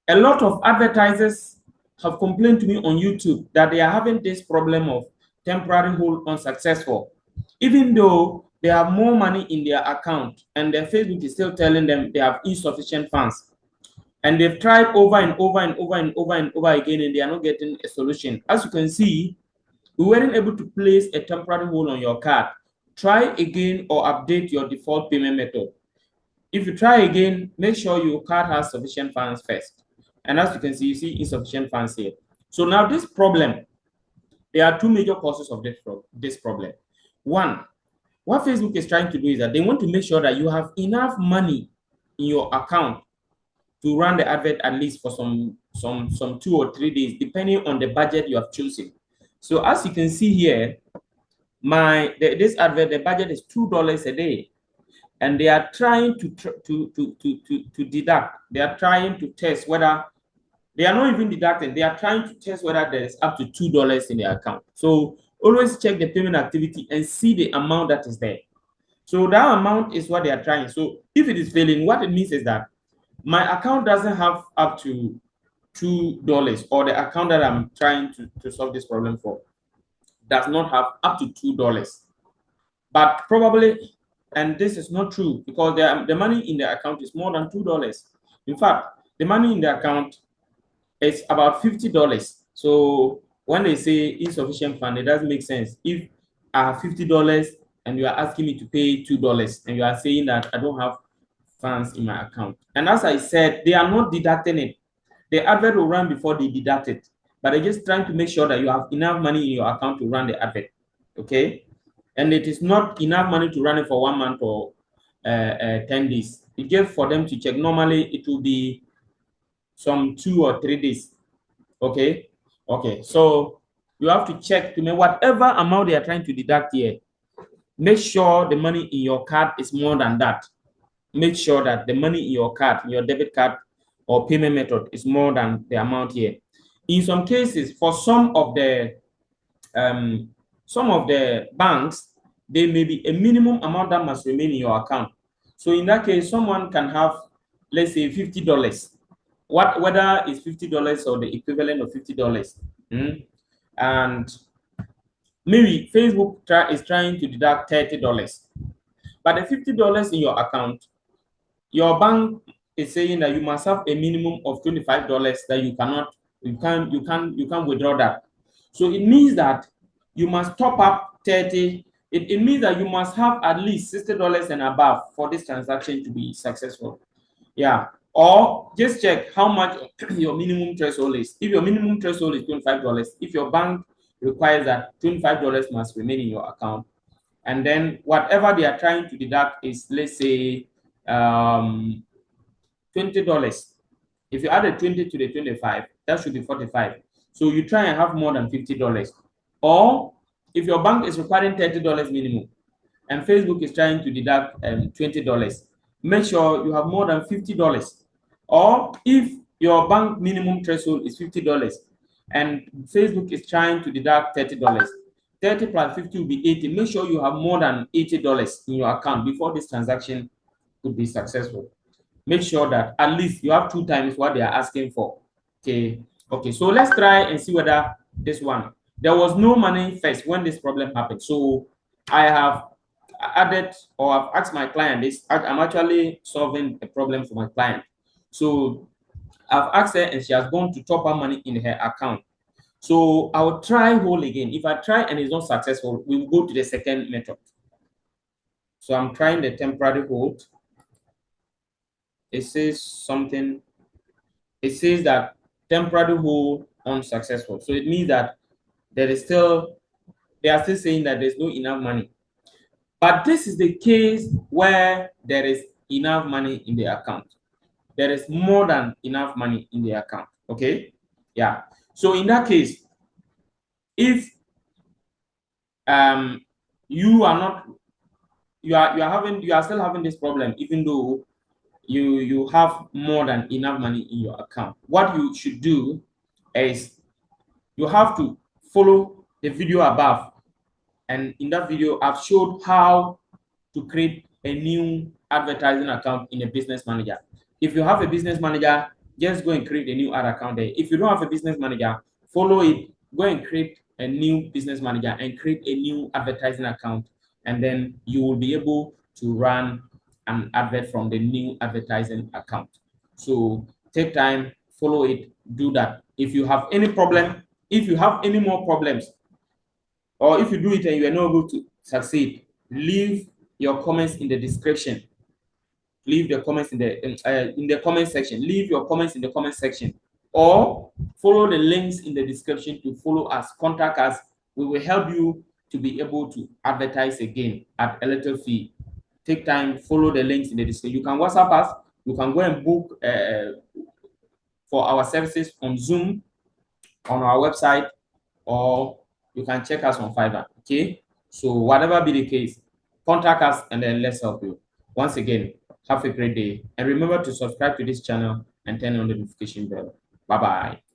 A lot of advertisers have complained to me on YouTube that they are having this problem of temporary hold unsuccessful, even though they have more money in their account and their Facebook is still telling them they have insufficient funds. And they've tried over and over and over and over and over again, and they are not getting a solution. As you can see, we weren't able to place a temporary hold on your card. Try again or update your default payment method. If you try again, make sure your card has sufficient funds first. And as you see insufficient funds here. So now this problem, there are two major causes of this problem. One, what Facebook is trying to do is that they want to make sure that you have enough money in your account to run the advert at least for some 2 or 3 days, depending on the budget you have chosen. So as you can see here, this advert, the budget is $2 a day, and they are trying to deduct. They are trying to test whether they are not even deducting. They are trying to test whether there is up to $2 in the account. So always check the payment activity and see the amount that is there. So that amount is what they are trying. So if it is failing, what it means is that my account doesn't have up to $2, or the account that I'm trying to solve this problem for does not have up to $2. But probably, and this is not true, because the money in the account is more than $2. In fact, the money in the account is about $50. So when they say insufficient fund, it doesn't make sense. If I have $50 and you are asking me to pay $2, and you are saying that I don't have funds in my account. And as I said, they are not deducting it. The advert will run before they deduct it, but they're just trying to make sure that you have enough money in your account to run the advert. Okay, and it is not enough money to run it for 1 month or 10 days. It's just for them to check. Normally, it will be some 2 or 3 days. Okay, so you have to check to me whatever amount they are trying to deduct here. Make sure the money in your card is more than that. Make sure that the money in your card, your debit card or payment method, is more than the amount here. In some cases, for um, some of the banks, there may be a minimum amount that must remain in your account. So in that case, someone can have, let's say, $50. Whether it's $50 or the equivalent of $50, and maybe Facebook is trying to deduct $30, but the $50 in your account, your bank is saying that you must have a minimum of $25 that you can't withdraw that. So it means that you must top up 30. It means that you must have at least $60 and above for this transaction to be successful. Yeah. Or just check how much your minimum threshold is. If your minimum threshold is $25, if your bank requires that $25 must remain in your account, and then whatever they are trying to deduct is, let's say, $20. If you add a 20 to the 25, that should be 45. So you try and have more than $50. Or if your bank is requiring $30 minimum and Facebook is trying to deduct $20, make sure you have more than $50. Or if your bank minimum threshold is $50 and Facebook is trying to deduct $30, 30 plus 50 will be 80. Make sure you have more than $80 in your account before this transaction could be successful. Make sure that at least you have 2 times what they are asking for. Okay, so let's try and see whether this one, there was no money first when this problem happened. So I have added, or I've asked my client this. I'm actually solving a problem for my client. So I've asked her and she has gone to top up money in her account. So I'll try hold again. If I try and it's not successful, we will go to the second method. So I'm trying the temporary hold. It says something. It says that temporary hold unsuccessful. So it means that they are still saying that there's no enough money. But this is the case where there is enough money in the account. There is more than enough money in the account. Okay. Yeah. So in that case, if you are not, you are still having this problem, even though you have more than enough money in your account, what you should do is you have to follow the video above. And in that video, I've showed how to create a new advertising account in a business manager. If you have a business manager, just go and create a new ad account there. If you don't have a business manager, follow it. Go and create a new business manager and create a new advertising account, and then you will be able to run an advert from the new advertising account. So take time, follow it, do that. If you have any problem, if you have any more problems, or if you do it and you are not able to succeed, leave your comments in the description. Leave the comments in the comment section. Leave your comments in the comment section, or follow the links in the description to follow us, contact us. We will help you to be able to advertise again at a little fee. Take time, follow the links in the description. You can WhatsApp us. You can go and book for our services on Zoom on our website, or you can check us on Fiverr. Okay, so whatever be the case, contact us and then let's help you. Once again, have a great day, and remember to subscribe to this channel and turn on the notification bell. Bye bye.